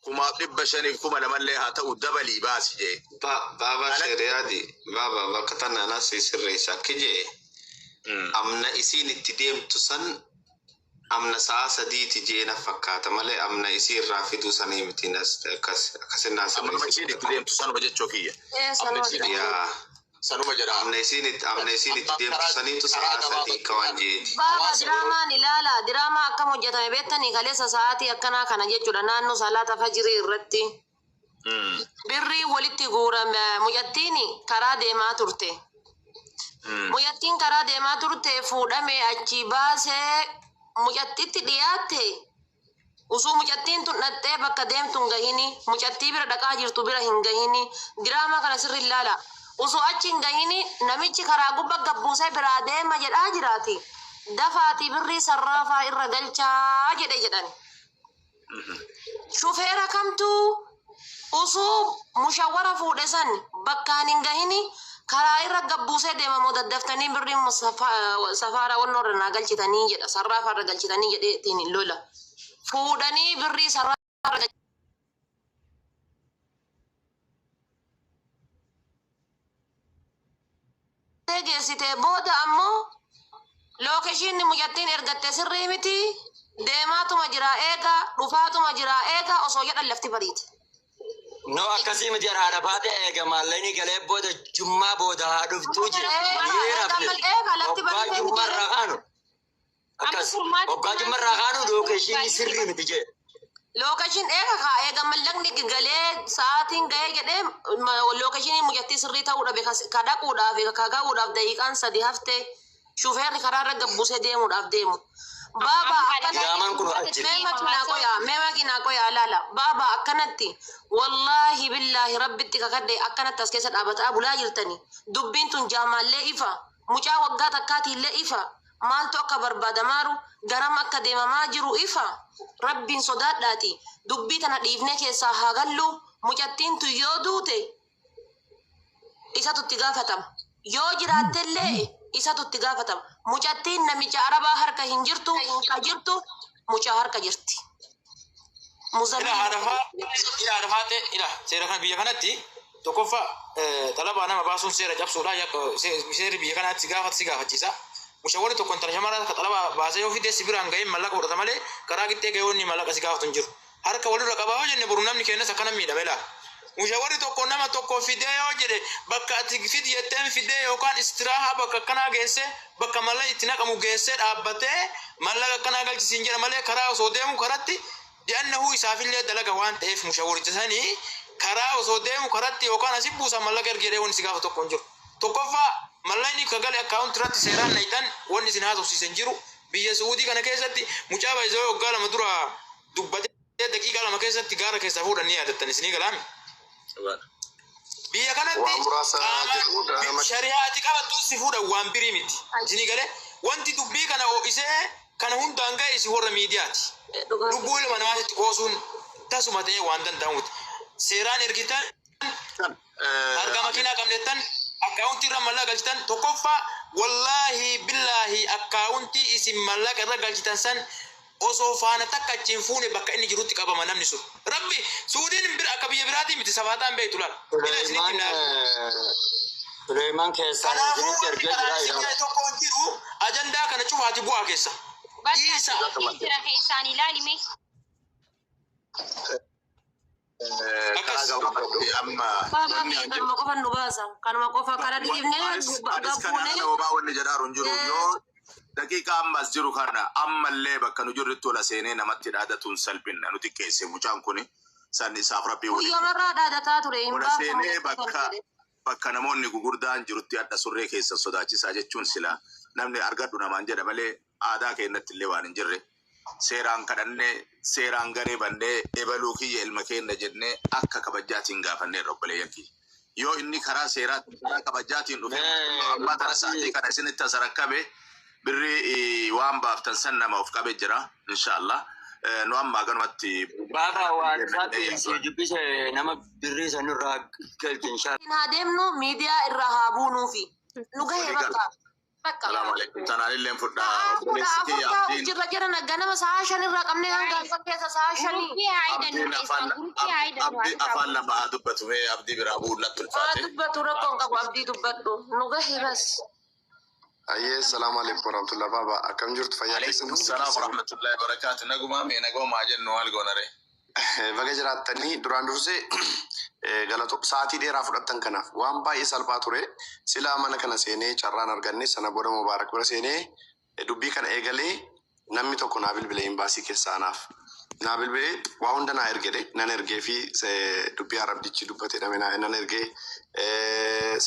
kuma dhibba shaniif kuma lamallee haa ta'u dabalii baasi jee. Baba shari'aadi baba bakka tana na sirreessa kije amna isiin itti deemtu san amna sa'a sadiiti jeena fakkaata malee amna isii irraa fiduu sanii miti akkasinaa amma isiin itti deemtu sanuma jechuu kiyya. Sanuma jedha amna isiin itti deemtu saniitu sa'a sadii kawan jeeti. Baba diraamaan ilaala diraamaa akkam hojjetame beektanii kaleessa sa'aatii akkanaa kana jechuudha naannoo salaata fajirii irratti. Birrii walitti guurame mucattiin karaa deemaa turte. Mucattiin karaa deemaa turte fuudhame achi baasee mucattitti dhiyaatte. Usuu mucattiin tun dhattee bakka deemtu hin gahini. Mucattii bira dhaqaa jirtu bira hin gahini. Diraamaa kana sirri ilaala. Usuu achi hin gahini namichi karaa gubbaa gabbuusee biraa deema jedhaa jiraati. Dafaati birrii sarraafaa irra galchaa jedhe jedhan. Shufeera kamtuu usuu mushawwara fuudhe san bakkaan hin gahini karaa irra gabbuusee deemamoo daddaftanii birrii safaara wannoo irra naa galchitanii jedha sarraafa irra galchitanii jedheetiin lola fuudhanii birrii sarraafa irra geessite booda ammoo lookeeshinni mucattiin ergatte sirrii miti deemaatuma jira eega dhufaatuma jira eega osoo jedhan lafti bariite. No akkasii miti haadha baate eega maallanii galee booda jummaa booda haa dhuftuu jira. Oggaa jummarraa kaanu. Akkas oggaa jummarraa kaanu lookeeshinii sirrii miti jee. Lookeeshin eega mallaqni galee sa'aatiin gahee jedhee lookeeshinii mucattii sirrii ta'uu dhabe ka dhaquudhaaf ka ga'uudhaaf daqiiqaan 3 haftee shufeerri karaarra gabbusee deemuudhaaf deemu. Baba mema kina koya lala baba akkanatti wallahi billahi rabbitti kakadde akkanatti as keessa dhaabata bulaa jirtani dubbiin tun jaamallee ifa mucaa waggaa takkaati illee ifa maaltu akka barbaadamaaru garam akka deemamaa jiru ifa rabbiin sodaadhaati dubbii tana dhiifnee keessaa haa gallu mucattiin tun yoo duute isatu itti gaafatama yoo jiraattellee isatu itti gaafatama mucattiin namicha arabaa harka hin jirtu ka jirtu mucaa harka jirti. Ila hadafaate ila seera kana biyya kanatti tokkoffaa talabaa nama baasuun seera cabsuudha seerri biyya kanaatti si gaafachiisa. Mushawwarri tokko intala shamaraa ka talabaa baasee yoo fidee sibiraan ga'ee mallaqa fudhata malee karaa qixxee ga'ee wanni mallaqa si gaafatu hin jiru. Harka walirra qabaa yoo jenne boru namni kennas akkana miidhame laa. Mushawwarri tokko nama tokko fidee yoo jedhe bakka ati fidi jetteen fidee yookaan istiraahaa bakka akkanaa geesse bakka mallaqa itti naqamu geessee dhaabbatee mallaqa akkanaa galchisiin jedha malee karaa osoo deemu karatti di'annahu isaafillee dalaga waan ta'eef mushawwaricha sanii karaa osoo deemu karatti yookaan asi buusa mallaqa ergee wanni si gaafa tokko hin jiru. Tokkoffaa mallaqni kagalee akkaawuntiratti seeraan nayitan wanni isin haasofsiisan jiru biyya Suudii kana keessatti mucaa baay'isoo waggaa 2 dura dubbatee daqiiqaa 2 keessatti gaara keessaa fuudhan ni yaadattan isinii galaami. Biyya kanatti shari'aati qabattu si fuudhan waan birii miti. Isinii galee wanti dubbii kana ho'isee kana hundaan ga'e isi warra miidiyaati. Lubbuu ilma namaatti qoosuun tasuma ta'ee waan danda'amuuti. Seeraan ergitan harka makiinaa qabneettan akkaawuntii irra mallaqa galchitan tokkoffaa wallaahi billaahi akkaawuntii isin mallaqa irra galchitan san osoo faana takka achiin fuune bakka inni jirutti qabama namni sun. Rabbi Suudiin bira akka biyya biraatii miti sabaataan beektu laal. Suleeman keessaa isinitti ergee jira. Tokko jiru ajandaa kana cufaati bu'aa keessa. Jira keessaan ilaalime. Kanuma qofa nu baasa. Kanuma qofa karaa dhiifnee wanni jedhaaru hin jiru yoo daqiiqa ammas jiru kana ammallee bakka nu jirrutti tola seenee namatti dhaadatuun salphinna nuti keesse mucaan kuni san isaaf rabbii waliin. Guyyoorraa dhaadataa ture hin baafamu. Seenee bakka namoonni gugurdaan jirutti adda surree keessa sodaachisaa jechuun sila namni argadhu namaan jedha malee aadaa keenyatti illee waan hin jirre. Seeraan kadhannee seeraan garee bannee ebaluu kiyya ilma keenya jennee akka kabajaatiin gaafannee robboleeyyan kiyya. Yoo inni karaa seeraatti karaa kabajaatiin dhufe amma tana sa'aatii kana isinitti asarrakkabe birrii waan baaftan san nama of qabe jira inshallah. Nu amma ganumatti baba waan isaatti dubbise nama birrii sanirraa galchi inshallah. Haa deemnu miidiyaa irraa haa buunuufi nu gahee bakka. Salaam alaikum. Tanaan illee fudhaa. Jirra jira nagganama sa'a shanirraa qabnee hanga fakkeessa sa'a shanii. Guruppii haayidan keessaa guruppii haayidan Afaan lama dubbatu mee abdii biraa bu'uulatti ulfaate. Dubbatu rakkoon qabu abdii dubbadhu nu gahiras. Ayyee salaamu alaikum warahmatullahi baba akkam jirtu fayyaa keessan. Alaikum salaam warahmatullahi wabarakatuh. Nagumaa mee nagoomaa jennu maal goonare. Baga jiraattanii duraan dursee galatoo sa'aatii dheeraa fudhattan kanaaf waan baay'ee salphaa ture silaa mana kana seenee carraan arganne sana booda mubaarak bira seenee dubbii kana eegalee namni tokko naa bilbilee imbaasii keessaa naaf naa bilbilee waa hunda naa ergedhe nan ergee fi dubbii arabdichi dubbate nan ergee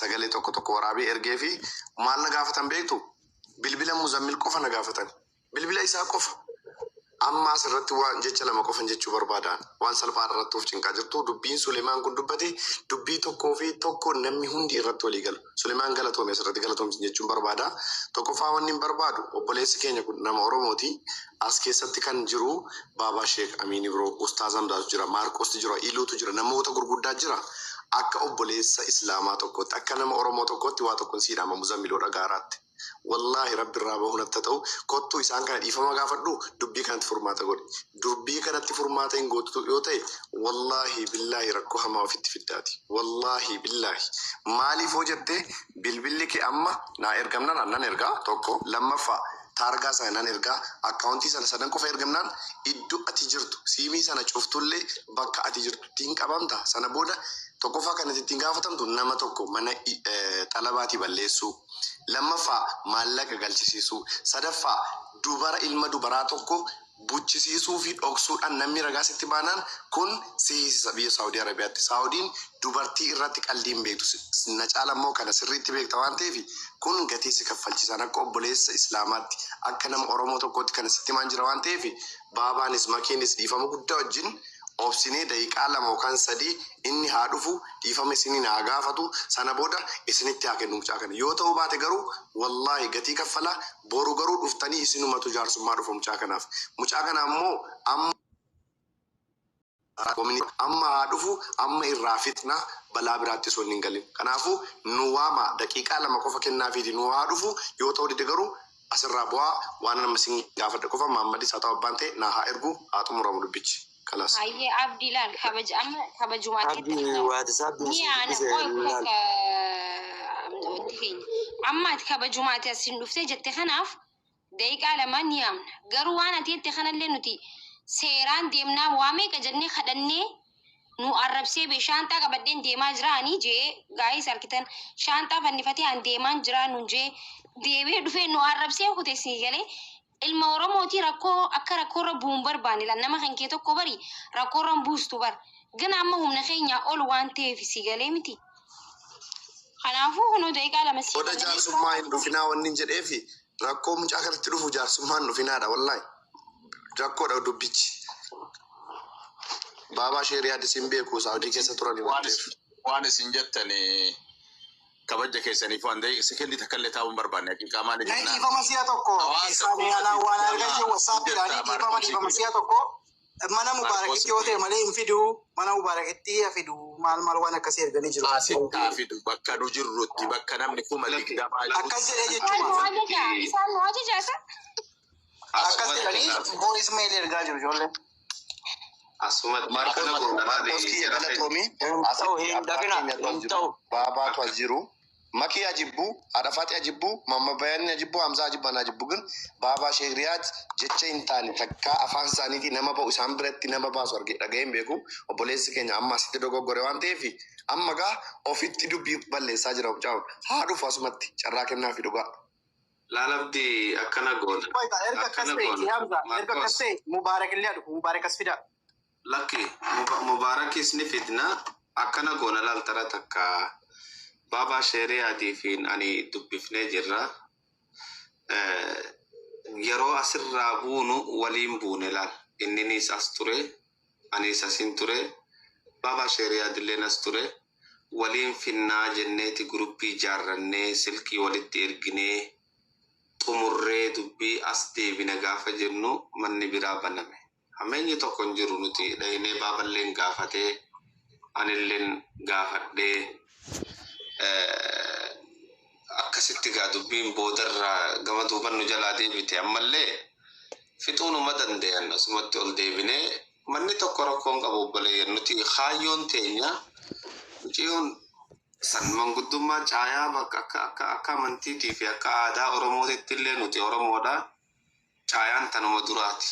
sagalee tokko waraabee ergee fi maal na gaafatan beektu bilbila Muzammil qofa na gaafatan bilbila isaa qofa. Amma asirratti waan jecha lama qofan jechuu barbaadan waan salphaa irratti of cinqaa jirtu dubbiin Suleemaan kun dubbate dubbii tokkoo fi tokko namni hundi irratti walii galu Suleemaan galatoome asirratti galatoomsi jechuun barbaada tokkoffaa wanni hin barbaadu obboleessi keenya kun nama Oromooti as keessatti kan jiru Baabaa Sheek Amiin Ibiroo Ustaaz Hamzaatu jira Maarqosti jira Iluutu jira namoota gurguddaa jira akka obboleessa Islaamaa tokkotti akka nama Oromoo tokkotti waa tokkoon siidhama Muzammiloo dhagaaraatti. Wallahi rabbi raaba hunata ta'u kottu isaan kana dhiifama gaafadhu dubbii kanatti furmaata godhi dubbii kanatti furmaata hin gootu yoo ta'e wallahi billahi rakkoo hamaa ofitti fiddaati wallahi billahi maaliif hoo jettee bilbilli kee amma naa ergamnaan nan ergaa tokko lammaffaa taargaa sana nan ergaa akkaawuntii sana sadan qofa ergamnaan iddoo ati jirtu siimii sana cuftullee bakka ati jirtu tiin qabamta sana booda tokkoffaa kanatti ittiin gaafatamtu nama tokko mana xalabaatii balleessuu lammaffaa maallaqa galchisiisuu sadaffaa dubara ilma dubaraa tokko buchisiisuu fi dhoksuudhaan namni ragaa sitti baanaan kun siisa biyya Saawudii Arabiyaatti Saawudiin dubartii irratti qaldiin beektu na caala immoo kana sirriitti beekta waan ta'eef kun gatii si kaffalchisan akka obboleessa Islaamaatti akka nama Oromoo tokkotti kana sitti maan jira waan ta'eef baabaanis makiinis dhiifama guddaa wajjin obsinee daqiiqaa lama yookaan sadii inni haa dhufu dhiifama isinii naa gaafatu sana booda isinitti haa kennu mucaa kana yoo ta'u baate garuu wallahi gatii kaffalaa boru garuu dhuftanii isinumatu jaarsummaa dhufu mucaa kanaaf mucaa kana ammoo amma haa dhufu amma irraa fitna balaa biraatti osoo hin galin kanaafu nu waama daqiiqaa lama qofa kennaafiiti nu haa dhufu yoo ta'u dide garuu asirraa bu'aa waan nama isin gaafadhe qofa Maammadis haa ta'u abbaan ta'e naa haa ergu haa xumuramu dubbichi. Kalas. Aye Abdi lan kabajumaatti. Abdi WhatsApp Ni ana amma kabajumaatti asin dhufte jette kanaaf daqiiqaa lama ni amna garuu waan ati jette kanallee nuti seeraan deemnaa waa meeqa jennee kadhannee nu arrabsee be shaantaa qabadheen deemaa jiraanii jee gaayis arkitan shaantaa fannifatee an deemaan jiraa nun jee deebee dhufee nu arrabsee kutee sii galee ilma Oromooti rakkoo akka rakkoorra bu'uun barbaanne lan nama kan kee tokko bari rakkoorra buustu bar gana amma humna keenya ol waan ta'eef si galee miti. Kanaafuu kunoo daqiiqaa lama si. Oda jaarsummaa hin dhufinaa wanni jedheefi rakkoo mucaa kanatti dhufu jaarsummaan dhufinaadha wallahi rakkoodha dubbichi. Baabaa Sheeriyaa disin beeku Saawudii keessa turani waan isin jettanii kabaja keessaniif waan ta'e sekendi takkallee taa'uun barbaanne haqiiqaa maali jennaan. Dhiifama si'a tokko isaan yaalaa waan argachu WhatsApp dhiifama si'a tokko mana Mubaarakitti yoo ta'e malee hin fidu mana Mubaarakitti haa fidu maal waan akkasii erganii jiru. Haa fidu bakka nu jirrutti bakka namni kuma digdamaa jiru. Akkas jedhee jechuudha. Isaan nu ajajaasa. Akkas jedhanii boonis meeli ergaa jiru ijoolleen. Asumatti Marqoski galatoomii baabaatu as jiru makii ajibbu adafati ajibbu mamma bayani ajibbu hamza ajibban ajibbu gun Baabaa Sheeriyaa jecha hin taane takka afaan isaaniitii nama ba'u isaan biratti nama baasu arge dhaga'een beeku obboleessi keenya amma asitti dogoggore waan ta'eef amma gaa ofitti dubbii balleessaa jira mucaan haa dhufu asumatti carraa kennaa fi dhugaa. Laalabdi akkana goona. Erga akkas ta'e Hamza erga akkas ta'e Mubaarak illee dhufu Mubaarak as fida. Laki Mubaarakis ni fitna akkana goona laaltara takka Baabaa Sheeriyaatii fi ani dubbifnee jirra. Yeroo asirraa buunu waliin buune laal inninis as ture anis asin ture Baabaa Sheeriyaa dilleen as ture waliin finnaa jenneeti guruppii ijaarrannee silkii walitti erginee xumurree dubbii as deebina gaafa jennu manni biraa baname. Hammeenyi tokko hin jiru nuti dhaynee baaballeen gaafatee anilleen gaafadhee akka akkasitti gaa dubbiin boodarraa gama duuban nu jalaa deebite ammallee fixuunuma danda'an asumatti ol deebinee manni tokko rakkoon qabu obboleeyyan nuti kaayyoon teenya muciyoon san manguddummaa caayaa bakka akka amantiitii fi akka aadaa Oromootitti illee nuti Oromoodha caayaan tanuma duraati.